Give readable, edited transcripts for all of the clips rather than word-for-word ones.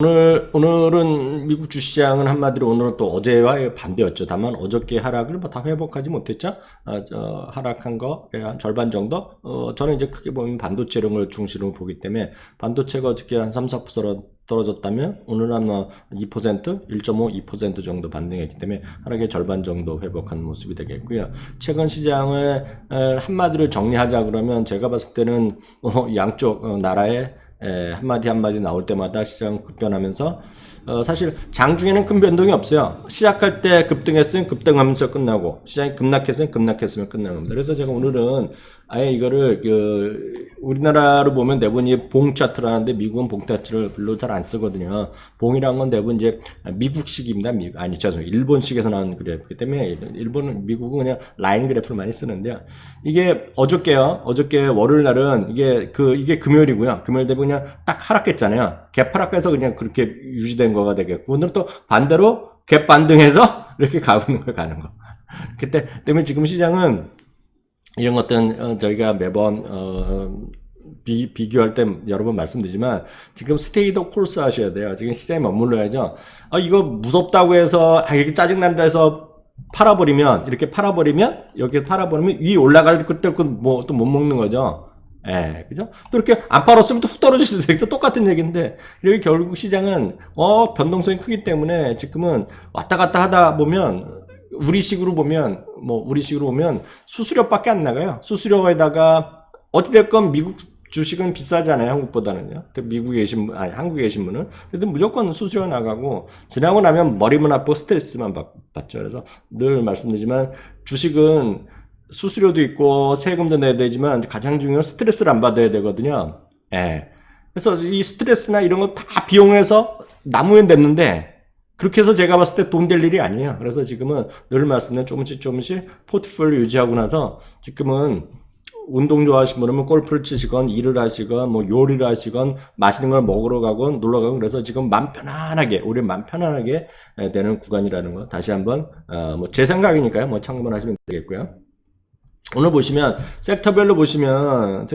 오늘은 미국 주시장은 한마디로 오늘은 또 어제와 반대였죠. 다만 어저께 하락을 다 회복하지 못했죠. 하락한 거 한 절반 정도. 저는 이제 크게 보면 반도체 이런 걸 중심으로 보기 때문에 반도체가 어저께 한 3, 4% 떨어졌다면 오늘은 한 2%, 1.5, 2% 정도 반등했기 때문에 하락의 절반 정도 회복한 모습이 되겠고요. 최근 시장을 한마디로 정리하자 그러면 제가 봤을 때는 양쪽 나라의 한마디 한마디 나올 때마다 시장 급변하면서 사실 장중에는 큰 변동이 없어요. 시작할 때 급등했으면 급등하면서 끝나고 시장이 급락했으면 급락했으면 끝나는 겁니다. 그래서 제가 오늘은 아예 이거를 우리나라로 보면 대부분 이 봉 차트라는데 미국은 봉 차트를 별로 잘 안 쓰거든요. 봉이란 건 대부분 이제 미국식입니다. 죄송해요. 일본식에서 나온 그래프이기 때문에 미국은 그냥 라인 그래프를 많이 쓰는데요. 이게 어저께요. 어저께 월요일 날은 이게 금요일이고요. 금요일 되면 그냥 딱 하락했잖아요. 갭 하락해서 그냥 그렇게 유지된 거가 되겠고 오늘은 또 반대로 갭 반등해서 이렇게 가고 있는 걸 가는 거. 그때 때문에 지금 시장은 이런 것들은 저희가 매번 비교할 때 여러 번 말씀드리지만 지금 스테이 더 코urse 하셔야 돼요. 지금 시장에 머물러야죠. 이거 무섭다고 해서 이게 짜증난다 해서 이렇게 팔아버리면 위에 올라갈 그때 또 못 먹는 거죠. 예, 그죠? 또 이렇게 안 팔았으면 또 훅 떨어질 수도 있고 똑같은 얘기인데, 이렇게 결국 시장은, 변동성이 크기 때문에 지금은 왔다 갔다 하다 보면, 우리식으로 보면 수수료밖에 안 나가요. 수수료에다가, 어찌됐건 미국 주식은 비싸잖아요, 한국보다는요. 한국에 계신 분은. 그래도 무조건 수수료 나가고, 지나고 나면 머리만 아프고 스트레스만 받죠. 그래서 늘 말씀드리지만, 주식은 수수료도 있고 세금도 내야 되지만 가장 중요한 스트레스를 안 받아야 되거든요. 예. 그래서 이 스트레스나 이런 거 다 비용해서 남으면 됐는데 그렇게 해서 제가 봤을 때 돈 될 일이 아니에요. 그래서 지금은 늘 말씀드린 조금씩 포트폴리오 유지하고 나서 지금은 운동 좋아하시는 분은 골프를 치시건 일을 하시건 요리를 하시건 맛있는 걸 먹으러 가건 놀러 가건 그래서 지금 우리 맘 편안하게 되는 구간이라는 거 다시 한번 제 생각이니까요. 참고하시면 되겠고요. 오늘 보시면 섹터별로 보시면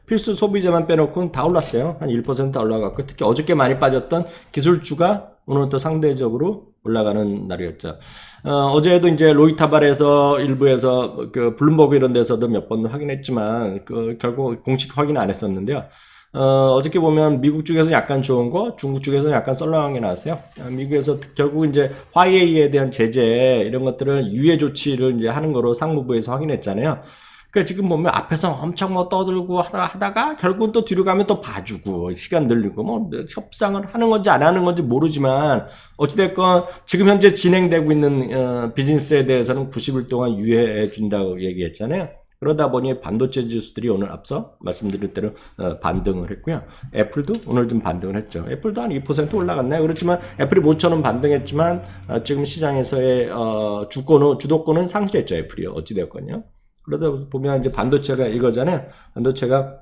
필수 소비자만 빼놓고는 다 올랐어요. 한 1% 올라갔고 특히 어저께 많이 빠졌던 기술주가 오늘 또 상대적으로 올라가는 날이었죠. 어제도 이제 로이타발에서 일부에서 블룸버그 이런 데서도 몇 번 확인했지만 결국 공식 확인 안 했었는데요. 어저께 보면 미국 쪽에서 약간 좋은 거, 중국 쪽에서 약간 썰렁한 게 나왔어요. 미국에서 결국 이제 화웨이에 대한 제재 이런 것들을 유예 조치를 이제 하는 거로 상무부에서 확인했잖아요. 그러니까 지금 보면 앞에서 엄청 떠들고 하다가 결국 또 뒤로 가면 또 봐주고 시간 늘리고 협상을 하는 건지 안 하는 건지 모르지만 어찌됐건 지금 현재 진행되고 있는 비즈니스에 대해서는 90일 동안 유예해 준다고 얘기했잖아요. 그러다 보니 반도체 지수들이 오늘 앞서 말씀드린 대로 반등을 했고요. 애플도 오늘 좀 반등을 했죠. 애플도 한 2% 올라갔나요? 그렇지만 애플이 모처럼 반등했지만 지금 시장에서의 주도권은 상실했죠. 애플이요. 어찌되었건요. 그러다 보면 이제 반도체가 이거잖아요. 반도체가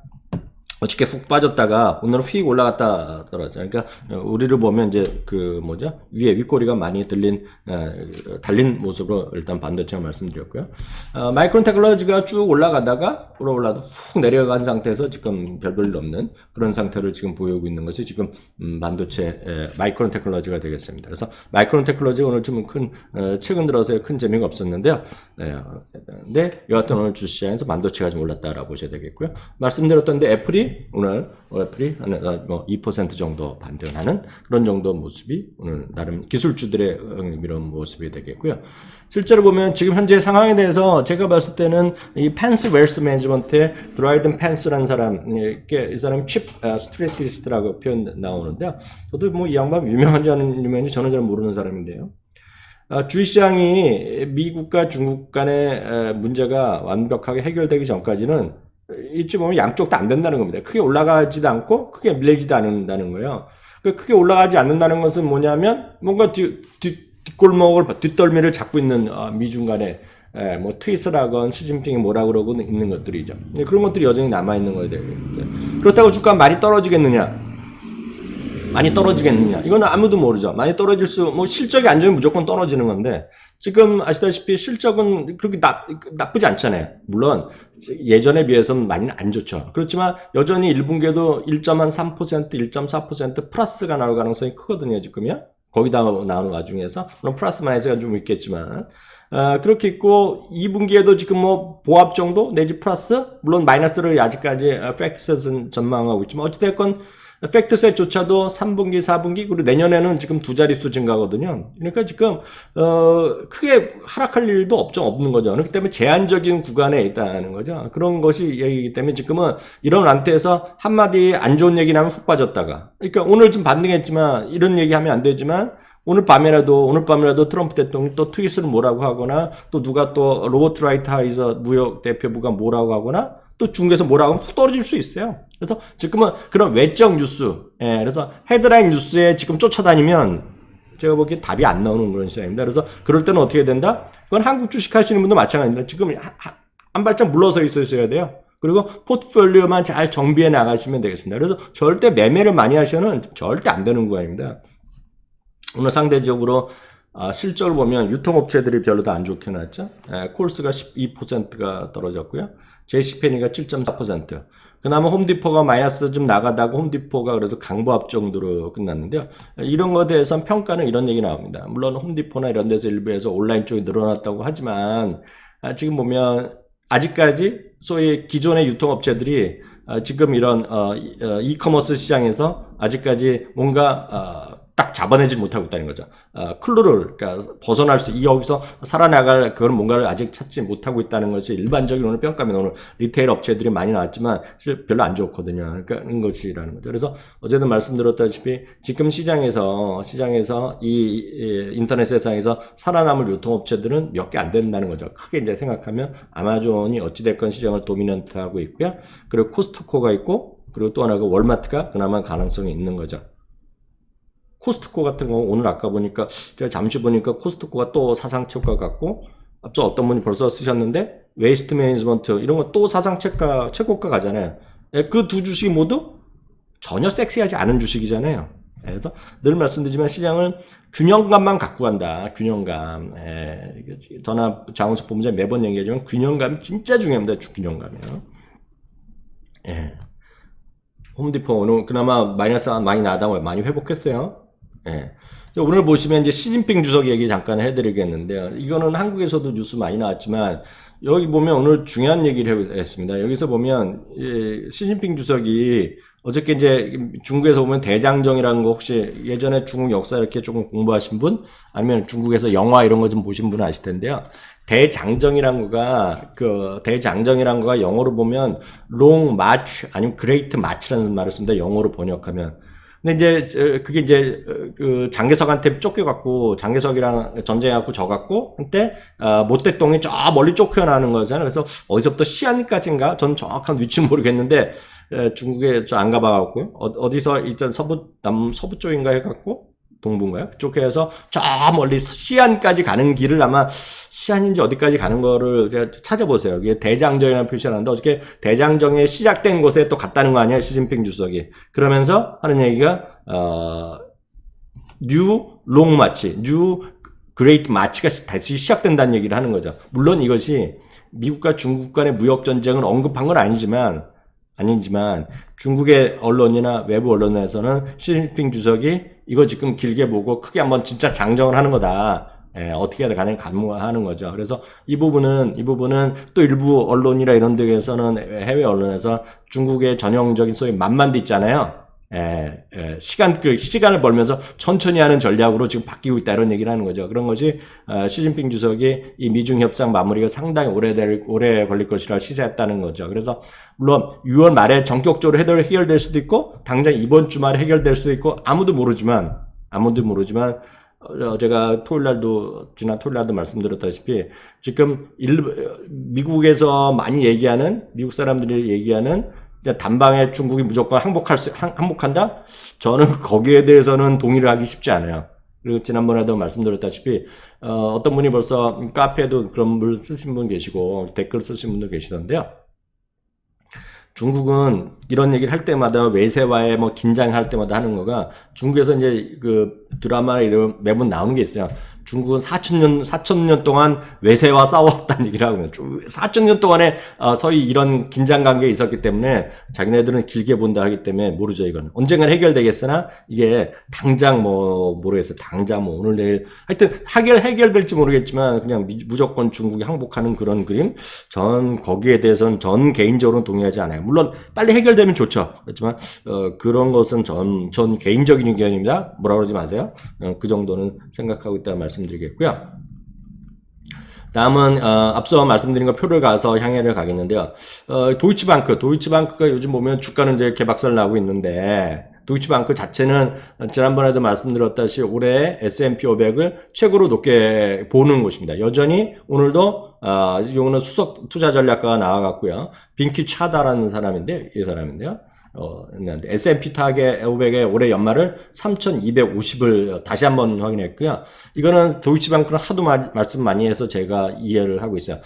어저께 훅 빠졌다가 오늘은 휙 올라갔다 떨어져. 그러니까 우리를 보면 이제 위에 윗꼬리가 많이 달린 모습으로 일단 반도체가 말씀드렸고요. 마이크론 테크놀로지가 쭉 올라가다가 훅 내려간 상태에서 지금 별볼일 없는 그런 상태를 지금 보이고 있는 것이 지금 반도체 마이크론 테크놀로지가 되겠습니다. 그래서 마이크론 테크놀로지 오늘 좀 최근 들어서 큰 재미가 없었는데요. 근데 여하튼 오늘 주시장에서 반도체가 좀 올랐다라고 보셔야 되겠고요. 말씀드렸던데 애플이 2% 정도 반등하는 그런 정도 모습이 오늘 나름 기술주들의 이런 모습이 되겠고요. 실제로 보면 지금 현재 상황에 대해서 제가 봤을 때는 이 펜스 웰스 매니지먼트의 드라이든 펜스라는 사람, 이 사람이 칩 스트레티스트라고 표현 나오는데요. 저도 이 양반 유명한지 안 유명한지 저는 잘 모르는 사람인데요. 주식시장이 미국과 중국 간의 문제가 완벽하게 해결되기 전까지는 이쯤 보면 양쪽 다 안 된다는 겁니다. 크게 올라가지도 않고 크게 밀리지도 않는다는 거예요. 크게 올라가지 않는다는 것은 뭐냐면 뭔가 뒷덜미를 잡고 있는 미중 간에 트위스라건 시진핑이 뭐라 그러고 있는 것들이죠. 그런 것들이 여전히 남아 있는 거예요. 그렇다고 주가 많이 떨어지겠느냐? 이거는 아무도 모르죠. 많이 떨어질 실적이 안 좋으면 무조건 떨어지는 건데 지금 아시다시피 실적은 그렇게 나쁘지 않잖아요. 물론 예전에 비해서는 많이 안 좋죠. 그렇지만 여전히 1분기에도 1.3%, 1.4% 플러스가 나올 가능성이 크거든요. 지금요. 거기다 나오는 와중에서 물론 플러스 마이너스가 좀 있겠지만 그렇게 있고 2분기에도 지금 뭐 보합 정도 내지 플러스 물론 마이너스를 아직까지 팩트셋은 전망하고 있지만 어찌됐건 팩트셋조차도 3분기, 4분기 그리고 내년에는 지금 두 자릿수 증가거든요. 그러니까 지금 크게 하락할 일도 없는 거죠. 그렇기 때문에 제한적인 구간에 있다는 거죠. 그런 것이 얘기이기 때문에 지금은 이런 상태에서 한마디 안 좋은 얘기 나면 훅 빠졌다가 그러니까 오늘 좀 반등했지만 이런 얘기하면 안 되지만 오늘 밤이라도 트럼프 대통령이 또 트윗을 뭐라고 하거나 또 누가 또 로버트 라이트하이저 무역 대표부가 뭐라고 하거나 또 중국에서 뭐라고 하면 훅 떨어질 수 있어요. 그래서 지금은 그런 외적 뉴스, 그래서 헤드라인 뉴스에 지금 쫓아다니면 제가 보기엔 답이 안 나오는 그런 시장입니다. 그래서 그럴 때는 어떻게 된다? 그건 한국 주식 하시는 분도 마찬가지입니다. 지금 한 발짝 물러서 있으셔야 돼요. 그리고 포트폴리오만 잘 정비해 나가시면 되겠습니다. 그래서 절대 매매를 많이 하셔는 절대 안 되는 구간입니다. 오늘 상대적으로 실적을 보면 유통업체들이 별로 다 안 좋게 나왔죠. 콜스가 12%가 떨어졌고요. 제시페니가 7.4%. 그나마 홈디포가 마이너스 좀 나가다가 홈디포가 그래도 강보합 정도로 끝났는데요. 이런 것에 대해서 평가는 이런 얘기 나옵니다. 물론 홈디포나 이런 데서 일부에서 온라인 쪽이 늘어났다고 하지만 지금 보면 아직까지 소위 기존의 유통업체들이 지금 이런 이커머스 시장에서 아직까지 뭔가 딱 잡아내지 못하고 있다는 거죠. 클루를 그러니까 벗어날 수 여기서 살아나갈 그런 뭔가를 아직 찾지 못하고 있다는 것이 일반적인 오늘 평가면 오늘 리테일 업체들이 많이 나왔지만 사실 별로 안 좋거든요. 그러니까 그런 것이라는 거죠. 그래서 어제도 말씀드렸다시피 지금 시장에서 이 인터넷 세상에서 살아남을 유통업체들은 몇 개 안 된다는 거죠. 크게 이제 생각하면 아마존이 어찌됐건 시장을 도미넌트하고 있고요. 그리고 코스트코가 있고 그리고 또 하나가 월마트가 그나마 가능성이 있는 거죠. 코스트코 같은 거 오늘 아까 보니까 제가 잠시 보니까 코스트코가 또 사상 최고가 같고 앞서 어떤 분이 벌써 쓰셨는데 웨이스트 매니지먼트 이런 거 또 사상 최고가 가잖아요. 그 두 주식이 모두 전혀 섹시하지 않은 주식이잖아요. 그래서 늘 말씀드리지만 시장은 균형감만 갖고 간다. 균형감. 저나 장훈석 본부장 매번 얘기하지만 균형감이 진짜 중요합니다. 균형감이요. 홈디포 오늘 그나마 마이너스 많이 나다고 많이 회복했어요. 오늘 보시면 이제 시진핑 주석 얘기 잠깐 해드리겠는데요. 이거는 한국에서도 뉴스 많이 나왔지만 여기 보면 오늘 중요한 얘기를 했습니다. 여기서 보면 시진핑 주석이 어저께 이제 중국에서 보면 대장정이라는 거 혹시 예전에 중국 역사 이렇게 조금 공부하신 분 아니면 중국에서 영화 이런 거 좀 보신 분은 아실 텐데요. 대장정이란 거가 영어로 보면 long march 아니면 great march라는 말을 씁니다. 영어로 번역하면. 근데 이제 그게 이제 그 장개석한테 쫓겨갖고 장개석이랑 전쟁해갖고 져갖고 한때 모택동이 저 멀리 쫓겨나는 거잖아요. 그래서 어디서부터 시안까지인가 전 정확한 위치는 모르겠는데 중국에 저 안 가봐갖고 어디서 일단 서부 쪽인가 해갖고 동부인가요? 그쪽에 해서 저 멀리 시안까지 가는 길을 아마 시안인지 어디까지 가는 거를 제가 찾아보세요. 이게 대장정이라는 표시를 하는데 어저께 대장정에 시작된 곳에 또 갔다는 거 아니에요? 시진핑 주석이. 그러면서 하는 얘기가 뉴 롱마치, 뉴 그레이트 마치가 다시 시작된다는 얘기를 하는 거죠. 물론 이것이 미국과 중국 간의 무역 전쟁을 언급한 건 아니지만 중국의 언론이나 외부 언론에서는 시진핑 주석이 이거 지금 길게 보고 크게 한번 진짜 장정을 하는 거다. 어떻게 해야 가능하는 거죠. 그래서 이 부분은 또 일부 언론이나 이런 데에서는 해외 언론에서 중국의 전형적인 소위 만만도 있잖아요. 시간을 벌면서 천천히 하는 전략으로 지금 바뀌고 있다 이런 얘기를 하는 거죠. 그런 것이 시진핑 주석이 이 미중 협상 마무리가 상당히 오래 걸릴 것이라 시사했다는 거죠. 그래서 물론 6월 말에 전격적으로 해결될 수도 있고 당장 이번 주말에 해결될 수도 있고 아무도 모르지만 제가 지난 토요일 날도 말씀드렸다시피 지금 미국에서 많이 얘기하는 미국 사람들이 얘기하는 단방에 중국이 무조건 항복한다? 저는 거기에 대해서는 동의를 하기 쉽지 않아요. 그리고 지난번에도 말씀드렸다시피 어떤 분이 벌써 카페에도 그런 글 쓰신 분 계시고 댓글 쓰신 분도 계시던데요. 중국은 이런 얘기를 할 때마다 외세와의 긴장할 때마다 하는 거가 중국에서 이제 그 드라마나 이런 매번 나오는 게 있어요. 중국은 4,000년 동안 외세와 싸웠다는 얘기를 하거든요. 4,000년 동안에 서히 이런 긴장 관계가 있었기 때문에 자기네들은 길게 본다 하기 때문에 모르죠, 이건. 언젠간 해결되겠으나 이게 당장 모르겠어요. 당장 오늘 내일 하여튼 해결될지 모르겠지만 그냥 무조건 중국이 항복하는 그런 그림. 전 거기에 대해서는 전 개인적으로는 동의하지 않아요. 물론 빨리 해결되면 좋죠. 그렇지만 그런 것은 전 개인적인 의견입니다. 뭐라 그러지 마세요. 그 정도는 생각하고 있다는 말씀드리겠고요. 다음은 앞서 말씀드린 거 표를 가서 향해를 가겠는데요. 도이치방크가 요즘 보면 주가는 이제 개박살 나고 있는데 도이치방크 자체는 지난번에도 말씀드렸다시피 올해 S&P 500을 최고로 높게 보는 곳입니다. 여전히 오늘도 이거는 수석 투자 전략가가 나와갔고요. 빈키 차다라는 사람인데 이 사람인데요. S&P 타겟 500의 올해 연말을 3,250을 다시 한번 확인했고요. 이거는 도이치방크는 하도 말씀 많이 해서 제가 이해를 하고 있어요.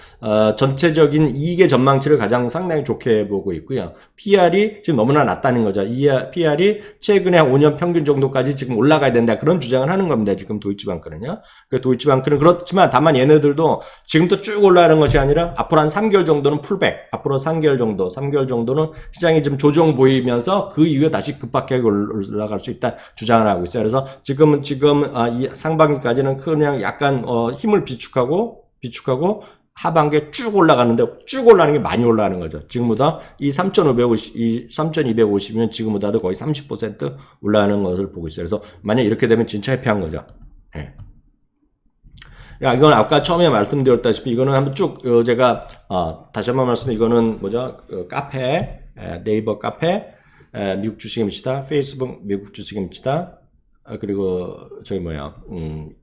전체적인 이익의 전망치를 가장 상당히 좋게 보고 있고요. PR이 지금 너무나 낮다는 거죠. 이 PR이 최근에 5년 평균 정도까지 지금 올라가야 된다. 그런 주장을 하는 겁니다. 지금 도이치방크는요. 그 도이치방크는 그렇지만 다만 얘네들도 지금도 쭉 올라가는 것이 아니라 앞으로 한 3개월 정도는 풀백. 앞으로 3개월 정도는 시장이 좀 조정 보이면서 그 이후에 다시 급박하게 올라갈 수 있다 주장을 하고 있어요. 그래서 지금 이 상반기까지는 그냥 약간 힘을 비축하고 하반기에 쭉 올라가는데 쭉 올라가는 게 많이 올라가는 거죠. 지금보다 이 3,250이면 지금보다도 거의 30% 올라가는 것을 보고 있어요. 그래서 만약 이렇게 되면 진짜 해피한 거죠. 네. 이건 아까 처음에 말씀드렸다시피 이거는 한번 쭉 제가 다시 한번 이거는 뭐죠? 카페, 네이버 카페, 미국 주식의 미치다, 페이스북 미국 주식의 미치다, 그리고 저기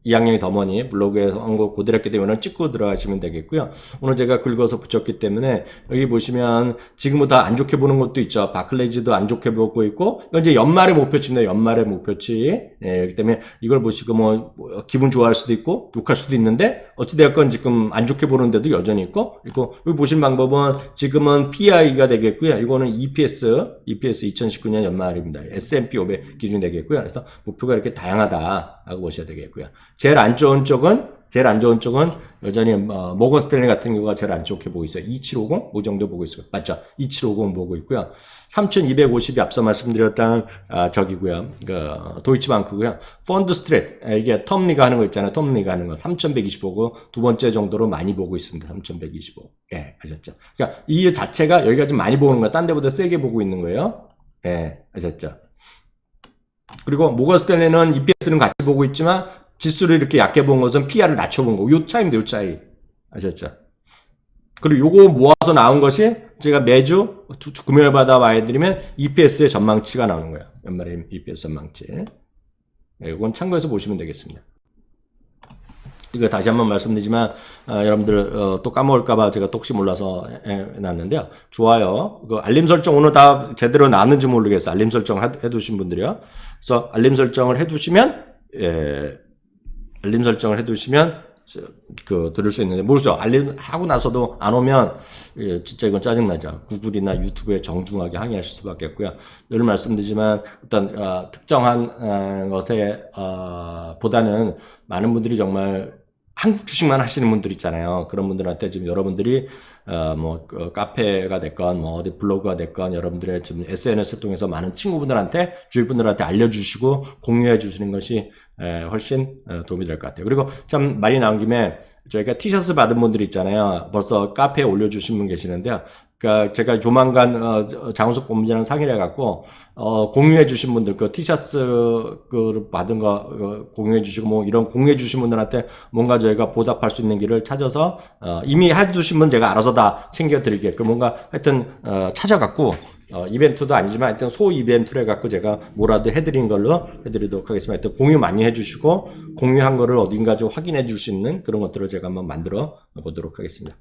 이학년이 더머니 블로그에서 한 거 그대로 했기 때문에 찍고 들어가시면 되겠고요. 오늘 제가 긁어서 붙였기 때문에 여기 보시면 지금부터 안 좋게 보는 것도 있죠. 바클레이즈도 안 좋게 보고 있고 이건 이제 연말의 목표치입니다. 연말의 목표치. 네, 그렇기 때문에 이걸 보시고 기분 좋아할 수도 있고 욕할 수도 있는데 어찌되었건 지금 안 좋게 보는데도 여전히 있고 여기 보신 방법은 지금은 PI가 되겠고요. 이거는 EPS 2019년 연말입니다. S&P 500 기준 되겠고요. 그래서 목표가 이렇게 다양하다라고 보셔야 되겠고요. 제일 안 좋은 쪽은 여전히 모건 스탠리 같은 경우가 제일 안 좋게 보고 있어요. 2750 뭐 정도 보고 있어요. 맞죠? 2750 보고 있고요. 3250이 앞서 말씀드렸던 저기고요. 도이치방크고요. 펀드 스트레트 이게 텀리가 하는 거 있잖아요. 텀리가 하는 거 3125고 두 번째 정도로 많이 보고 있습니다. 3125. 예, 아셨죠? 그러니까 이 자체가 여기가 좀 많이 보는 거야. 딴 데보다 세게 보고 있는 거예요. 예, 아셨죠? 그리고 모건 스탠리는 EPS는 같이 보고 있지만 지수를 이렇게 얕게 본 것은 PR을 낮춰본 거고 요 차이입니다. 요 차이. 아셨죠? 그리고 요거 모아서 나온 것이 제가 매주 금요일마다 와해드리면 EPS의 전망치가 나오는 거예요. 연말에 EPS 전망치. 네, 이건 참고해서 보시면 되겠습니다. 이거 다시 한번 말씀드리지만 여러분들 또 까먹을까봐 제가 또 혹시 몰라서 해놨는데요. 좋아요. 그 알림 설정 오늘 다 제대로 나왔는지 모르겠어요. 알림 설정 해두신 분들이요. 그래서 알림 설정을 해두시면 들을 수 있는데 모르죠. 알림 하고 나서도 안 오면 진짜 이건 짜증나죠. 구글이나 유튜브에 정중하게 항의하실 수밖에 없고요. 늘 말씀드리지만 어떤 특정한 것에 보다는 많은 분들이 정말 한국 주식만 하시는 분들 있잖아요. 그런 분들한테 지금 여러분들이 카페가 됐건 어디 블로그가 됐건 여러분들의 지금 SNS를 통해서 많은 친구분들한테 주위 분들한테 알려주시고 공유해 주시는 것이 훨씬 도움이 될 것 같아요. 그리고 참 말이 나온 김에 저희가 티셔츠 받은 분들 있잖아요. 벌써 카페에 올려주신 분 계시는데요. 그러니까 제가 조만간 장우석 본부장랑 상의를 해갖고 공유해 주신 분들 그 티셔츠 그 받은 거 공유해 주시고 이런 공유해 주신 분들한테 뭔가 저희가 보답할 수 있는 길을 찾아서 이미 해두신 분 제가 알아서 다 챙겨 드릴게요. 뭔가 하여튼 찾아갖고 이벤트도 아니지만 하여튼 소 이벤트를 해갖고 제가 뭐라도 해드린 걸로 해드리도록 하겠습니다. 하여튼 공유 많이 해주시고 공유한 거를 어딘가 좀 확인해 줄 수 있는 그런 것들을 제가 한번 만들어 보도록 하겠습니다.